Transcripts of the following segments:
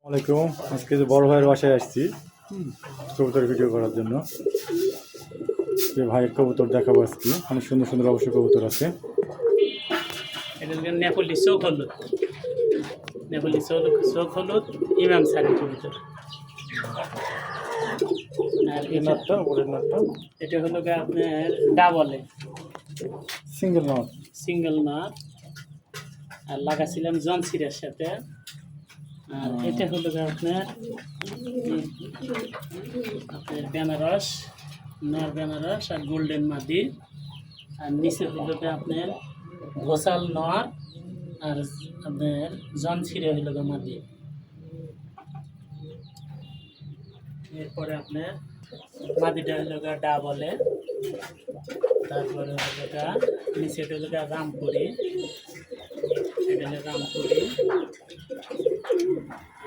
ওয়ালাইকুম। আজকে যে বড় ভাইয়ের বাসায় আসছি কবুতর ভিডিও করার জন্য। যে ভাইয়ের কবুতর দেখাবো আজকে, অনেক সুন্দর সুন্দর অবশ্য কবুতর আছে। এটা নেপালি চোখ হলুদ, নেপালি চোখ হলুদ ইমাম সারের কবুতর। আর এই নাটটা ওপরের নাটটা এটা হলো আপনার ডাবলে সিঙ্গেল নট, সিঙ্গেল নট, আর লাগাছিলাম জনসিরের সাথে। আর এটা হলো আপনার বেনারস, নর বেনারস আর গোল্ডেন মাদি। আর নিচে হলো আপনার ঘোষাল নর আর আপনার জনসিরে হলো মাদি। এরপরে আপনার মাদিটা হলো ডাবলে, তারপরে হলো নিচেটা হলো রামপুরি, এটা হলো রামপুরি।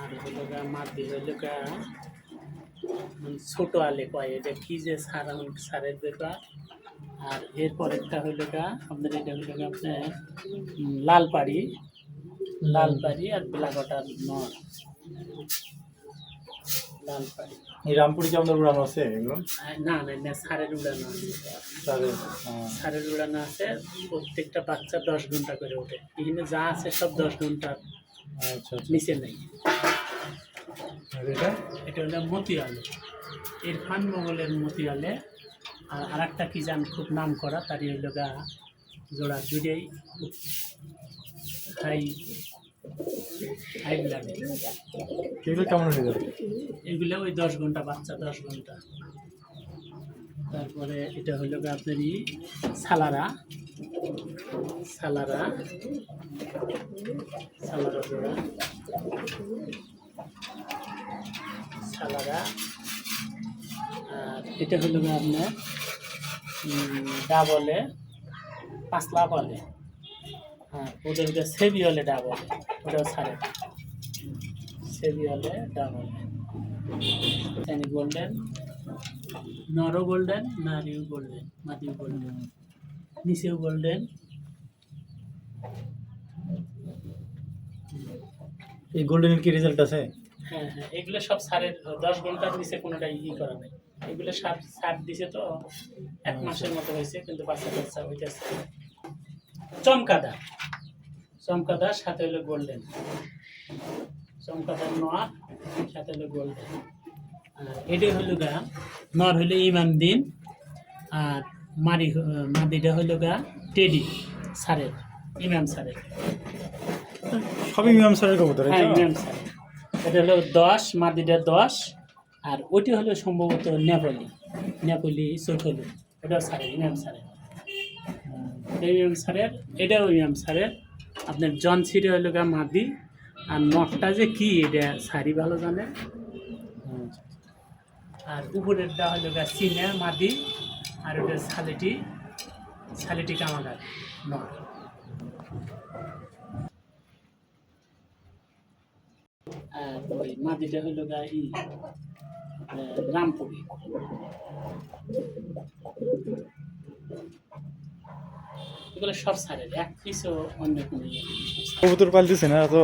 আর হলো মাদি হলো ছোট আলে কয়, এটা কি যে সারের ব্যাপার। আর এরপরেরটা হইল আপনার এটা হইল আপনার লালপাড়ি, লালপাড়ি আর বেলাগটার নর। লালপাড়ি এই রামপুরি কি আপনার উড়ানো আছে এগুলো? না না না, সারের উড়ানো আছে, সারের উড়ানো আছে। প্রত্যেকটা বাচ্চা 10 ঘন্টা করে ওঠে, এখানে যা আছে সব 10 ঘন্টার নিচে নেই। এটা হলো মতিয়ালে, ইরফান মোগলের মতিয়ালে। আর আরেকটা কি জান খুব নাম করা, তারই হইল জোড়া দুইটাই হাই হাই ব্লাডে। এগুলো কেমন হয়ে যাবে? এগুলো ওই 10 ঘন্টা বাচ্চা, 10 ঘন্টা। তারপরে এটা হইল আপনারই সালারা, সালারা, সালারা জোড়া, সালারা। আর এটা হলো আপনার ডাবলে, পাঁচলা বলে। হ্যাঁ, ওদের সেবি হলে ডাবলে, ওটাও ছাড়ে সেবি হলে ডাবলে। তাই গোল্ডেন, নরও গোল্ডেন, নারীও গোল্ডেন, মাদিও গোল্ডেন, নিচেও গোল্ডেন। এই গোল্ডেনের কি রেজাল্ট আছে? হ্যাঁ হ্যাঁ, এগুলো সব সারের 10 ঘন্টার নিচে কোনোটাই করা নেই। এগুলো সার দিছে তো 1 মাসের মতো হয়েছে, কিন্তু বাচ্চা বাচ্চা হইতেছে। চমকাদার, চমকাদার সাথে হলো গোল্ডেন, চমকাদার নর সাথে হলো গোল্ডেন। আর এটাই হলো নর হইলো ইমাম দিন, আর মাদিটা হইলো টেডি সারের, ইমাম সারের। সবই ইমাম স্যারের কবুতর? হ্যাঁ, ইমাম সারের। এটা হলো 10, মাদিটা 10। আর ওইটি হলো সম্ভবত নেপালি, নেপালি চোখ হলো, ওটাও সারের, ইমাম সারের। ইমাম সারের, এটাও ইমাম সারের। আপনার জনসিরে হলো মাদি। আর নটটা যে কি এটা সারি ভালো জানে। আর উপরেরটা হলো চিনে মাদি, আর ওটা শালিটি, শালিটি কামাগার নট। আর ওই মাদিটা হইল রামপুরি। এগুলো সব সারের, এক পিসও অন্য কোনো কবুতর পালতেছেন না, তো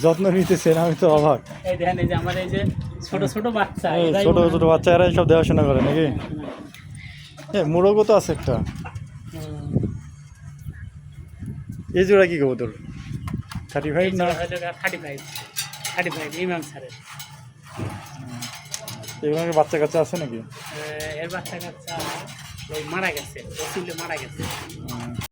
যত্ন নিতেছেন, আমি তো অবাক। এই দেখেন, এই যে আমার এই যে ছোট ছোট বাচ্চা, ছোট ছোট বাচ্চারাই সব দেখাশোনা করে নাকি? হ্যাঁ, মোরগও তো আছে একটা। এই জোড়া কি কবুতর? 35 না? 35, 35 ইমাম সারের। এগুলোর বাচ্চা কাচ্চা আছে নাকি? এর বাচ্চা কাচ্চা ওই মারা গেছে, মারা গেছে।